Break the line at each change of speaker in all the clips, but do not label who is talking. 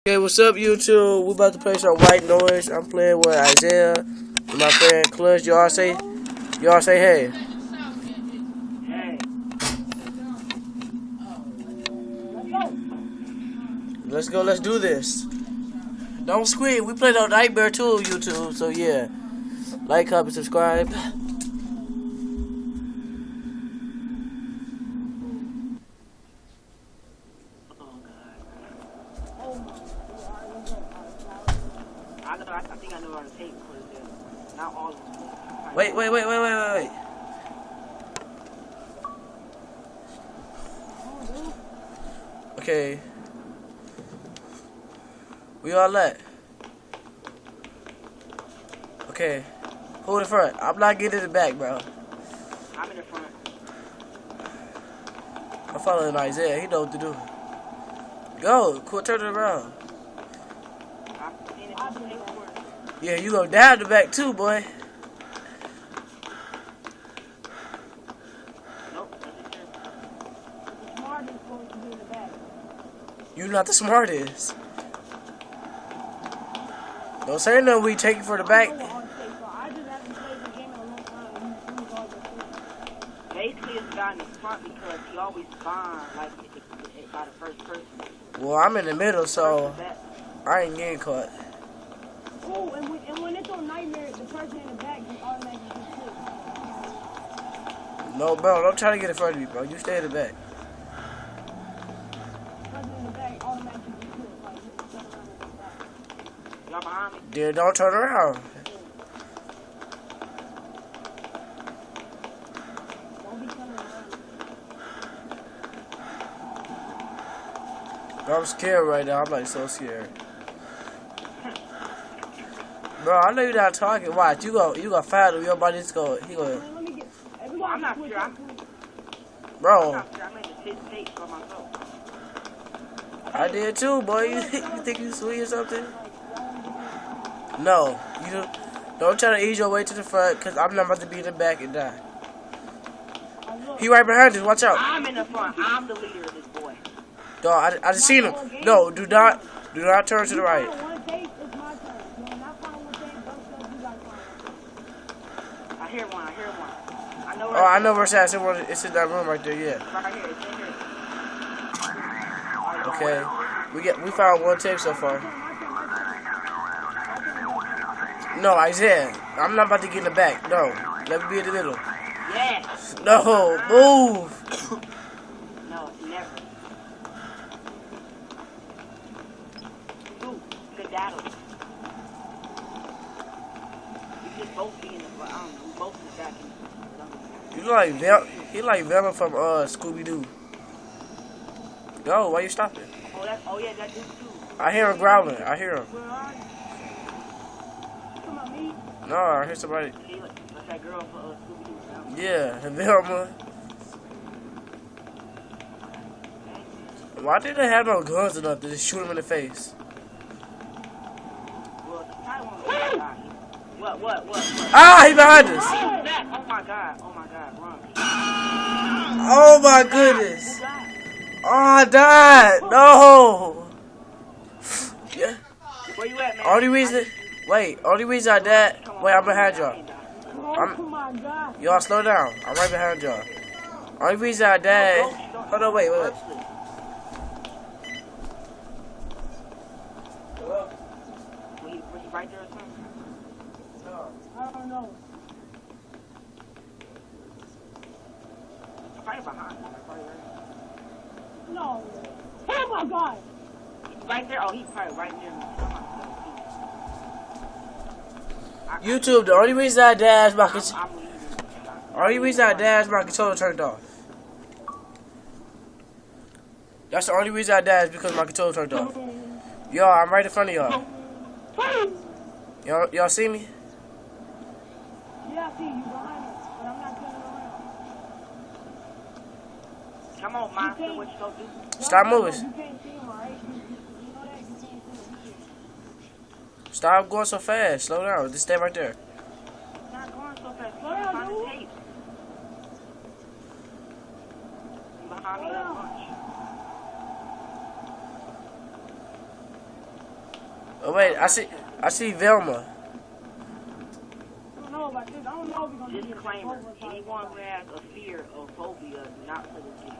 Okay, what's up, YouTube? We about to play some white noise. I'm playing with Isaiah and my friend Clutch. Y'all say hey. Let's go. Let's do this. Don't scream. We played on Nightmare too, YouTube. So yeah, like, comment, subscribe.
I think I know how to take because not all of them.
Wait. Okay. We all let. Okay. Hold the front. I'm not getting in the back, bro.
I'm in the front.
I'm following Isaiah. He know what to do. Go. Quit turning around. Yeah, you go down the back too, boy. You not the smartest. Don't say no. We take it for the back.
Basically, it's got in the front because he always spawned like by the first person.
Well, I'm in the middle, so I ain't getting caught.
Oh, and when it's on Nightmare, the person in the back just automatically gets killed.
No, bro, don't try to get in front of me, bro. You stay in the back.
The person in the back automatically gets killed. Like, just jump around and back.
Y'all behind me?
Then don't turn around.
Don't be turning around.
Bro, I'm scared right now. I'm like so scared. Bro, I know you're not talking. Watch, you go find him. Your body's go. He go.
I'm not sure.
Bro,
I'm not sure. I made a 6 take for myself.
I did too, boy. You think you sweet or something? No, you don't try to ease your way to the front, cause I'm not about to be in the back and die. He right behind us. Watch out.
I'm in the front. I'm the leader of this boy.
Dog, I just seen him. No, do not turn to the right.
I hear one. I know.
Oh, I know where it's at. It's in that room right there. Yeah.
Right here. It's in here.
Okay. We found one tape so far. No, Isaiah. I'm not about to get in the back. No. Let me be in the middle.
Yes.
No. Move.
No, never. Ooh, good battle. We just both be in the front. I don't know. We both be back in the front.
He like Venom from Scooby Doo. Yo, why you stopping?
Oh yeah, that dude too.
I hear him growling. I hear him.
Where are you? Come on, me.
No, I hear somebody.
That's that girl for Scooby-Doo.
Yeah, Velma. Why did they have no guns enough to just shoot him in the face?
Well, the title one was What?
Ah, he behind us.
Oh my god, run.
Oh my goodness. Oh, I died. No. Yeah.
Where you at, man?
Only reason I died. Wait, I'm behind y'all.
Oh my God.
Y'all slow down. I'm right behind y'all. Only reason I died. Hold on, wait.
Was he right there or something?
I don't know.
Right behind me.
No. Oh my God.
Right there? Oh, he's probably right near me.
YouTube, the only reason I died is my
I'm
controller turned off. That's the only reason I died is because my controller turned off. Y'all, I'm right in front of y'all. Y'all see me?
Yeah, I see you behind us, but I'm not turning around.
Come on, monster, what you gonna do?
Stop moving.
You can't see him, right? You know that? You can't see him.
Stop going so fast. Slow down. Just stay right there.
Not going so fast.
Slow down,
Find the
dude.
tape. Behind me that much.
Oh wait, I see Velma.
I don't know about this. I don't know if we're gonna get
Disclaimer: anyone who has a fear or phobia, do not play this game.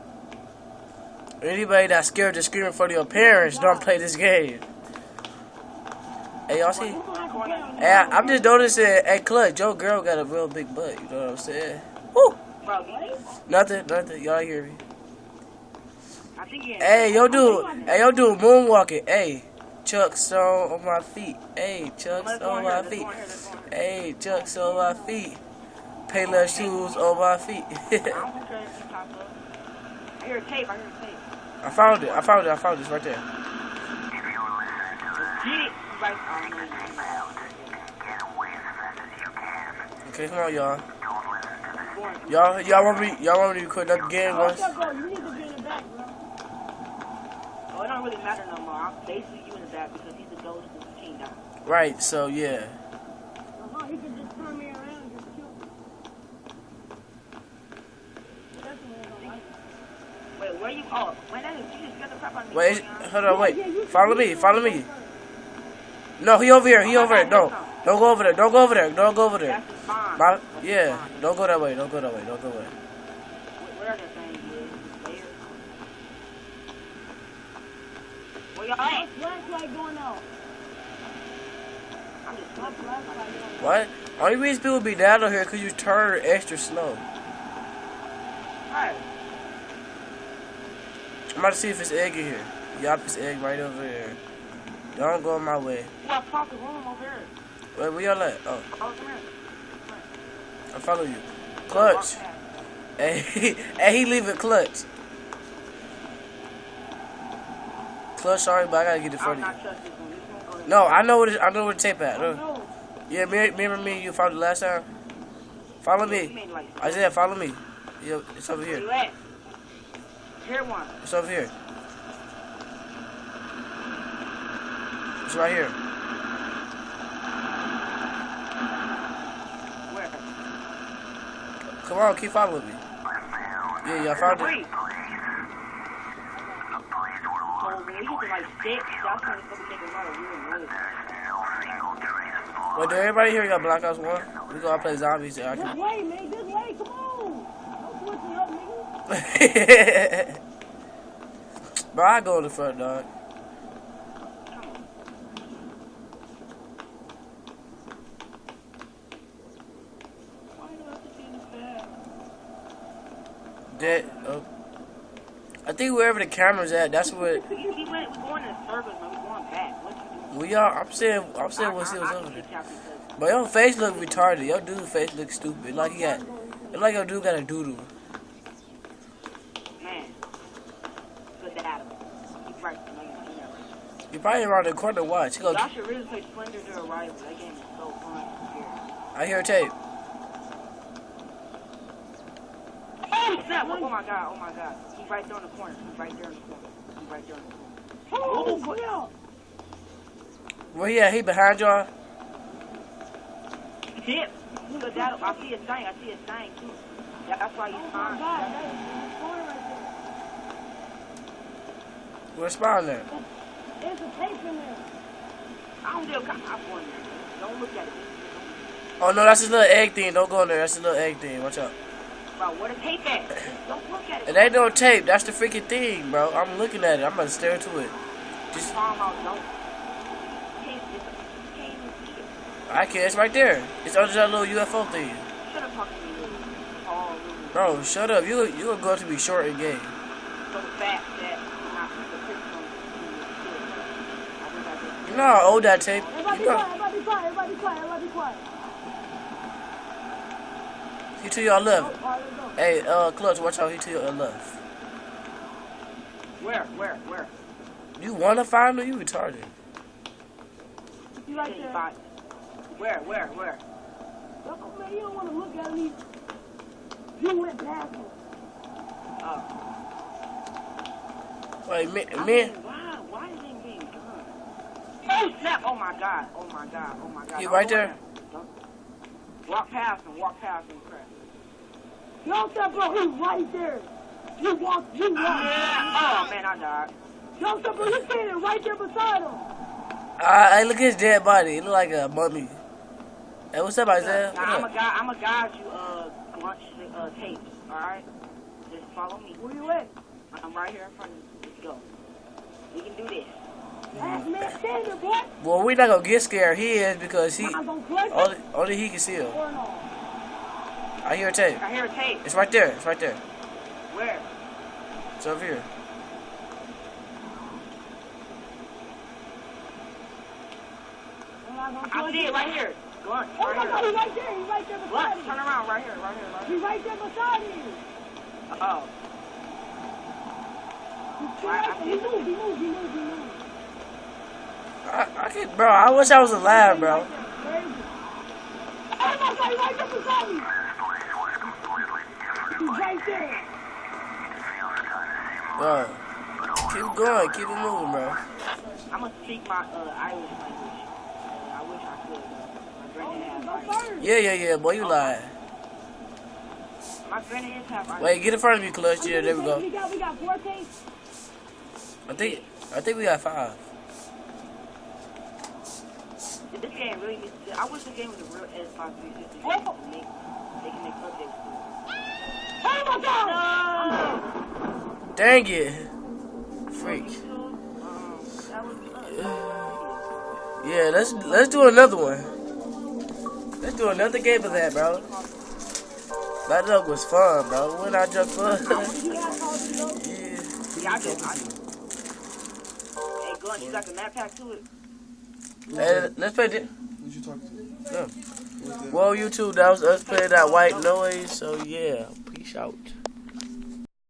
Anybody that's scared to scream in front of your parents, don't play this game. Hey, y'all see? Hey, I'm just noticing. Hey, Clutch, your girl got a real big butt. You know what I'm saying? Woo!
Bro,
Nothing. Y'all hear me?
I think you.
Hey, yo, dude. Hey, yo, dude, moonwalking. Hey, Chuck's on my feet. Hey, Chuck's on my feet. Hey, Chuck's on my feet. Payless shoes on my feet.
I hear a tape.
I found it. It's right there.
Get it. Right.
Okay, come on, y'all. Y'all want me to quit that game once?
You need to be in the back, bro.
Oh, it don't really matter no more. I'm basically you in the back because he's the ghost of the team now.
Right. So yeah.
He can just turn me around and just kill me.
Wait, where you? Oh, when that is, you just got the crap out of me.
Wait, hold on, wait. Follow me. No, he over here. No, don't go over there. Don't go over there.
That's the spawn.
Yeah, don't go that way. Don't go that way.
Where that thing is? Later. Where y'all at?
Flashlight going out.
I'm just
My flashlight going out.
What? Only reason people be down here because you turn extra slow.
Alright.
I'm about to see if it's egg in here. Yup, it's egg right over there. Don't go my way.
Well, across the room over here.
Wait, where y'all at? Oh,
Oh, come here.
I follow you. Clutch. Hey, he leaving Clutch. Clutch, sorry, but I gotta get in front of you. No, I know where the tape at. Yeah, remember me and you found it last time? Follow me. Isaiah, follow me. Yeah, it's over here.
Where you at? Here one.
It's over here. It's right here.
Where?
Come on, keep following me. Yeah, y'all found it.
So when we get to like 6, that's when it's gonna make a lot of weird noise.
Wait, do everybody here got Black Ops 1? We gonna play zombies. So I
This
can...
way, man. This way. Come on. Don't switch me up, nigga.
Bro, I go in the front, dog.
Why do I have to be in the back?
Dead. Oh. I think wherever the camera's at, that's what
We're going in circles, man. We're going back. What you doing?
we are. I'm saying what's it was over there. But your face look retarded. Your dude's face look stupid. Like he got, it's like your dude got a doodle.
Man. Good data. He's right.
You probably around the corner. Watch. He go.
Y'all should really play Splendor to Arrival. That game is so fun.
I hear a tape.
Oh, snap. Oh my god. He's right there in the corner.
Oh, yeah.
Where he at? He behind y'all.
Dip. Good data. I see his thing too. Yeah, that's why he's
Oh, my
fine.
God. That's the corner right
Where's spawn there?
there. There's a tape in there.
I don't give a crap. I'm going there. Don't look at it.
Oh no, that's his little egg thing. Don't go in there. That's his little egg thing. Watch out.
Bro, where the tape at? Don't look at it.
It ain't no tape. That's the freaking thing, bro. I'm looking at it. I'm gonna stare to it. Just. I can't. It's right there. It's under that little UFO thing.
Shut up, talking to me. Oh, really?
Bro, shut up. You gonna go to be short in game.
So fast that
You know how old that tape?
Everybody
You
be
know.
quiet. Everybody be quiet.
He to your left.
Oh, all right, let's go.
Hey, Clutch, watch out. He to your left.
Where?
You wanna find him? You retarded.
You right there.
Where?
Oh, man, you don't want to look at me. You went past me.
Wait,
Why is it being done? Oh, snap! Oh my god.
He right there?
Walk past him, crap.
Yo, stop, bro. He's right there. You walk.
Oh, man, I died.
Yo, stop, bro. You're standing right there beside him.
Hey, look at his dead body. It look like a mummy. Hey, what's up, Isaiah?
Now,
What up?
I'm a guide you, lunch, tapes, alright? Just follow me.
Where you at?
I'm right here in front of you. Let's go. We can do this.
Last man standing, boy.
Well, we not gonna get scared. He is because he
I'm gonna clutch it.
only he can see him.
Or no.
I hear a tape.
I hear a tape.
It's right there. It's right there.
Where?
It's over here.
I see it right here. Lunch,
Oh
right
my God,
here.
he's right there. He's right there beside
Lunch,
you.
turn around, right here, right here, right here.
He's right there beside you.
Oh.
He moved.
I can't, bro. I wish I was alive, bro.
Oh my God, he's right there beside me. He's right there.
Bro, keep going. Keep it moving, bro.
I'm gonna speak my Irish language. I wish I could. My granny has Irish.
Yeah. Boy, you lying.
My granny is half Irish.
Wait, get in frfront of me, Clutch. Yeah, there we go.
We got 4 tapes.
I think we got 5.
This game really needs to. I wish the game was a real Xbox 360 game. They can make updates to it.
Oh my God!
No!
Dang it. Freak.
That was
Yeah, let's do another one. Let's do another game of that, bro. That dog was fun, bro. When I just fun.
Yeah, I do. Hey, Gun, you got the map pack to it?
Hey, let's play this.
What you talking to?
No. Well, YouTube, that was us playing that white noise. So, yeah. Peace out.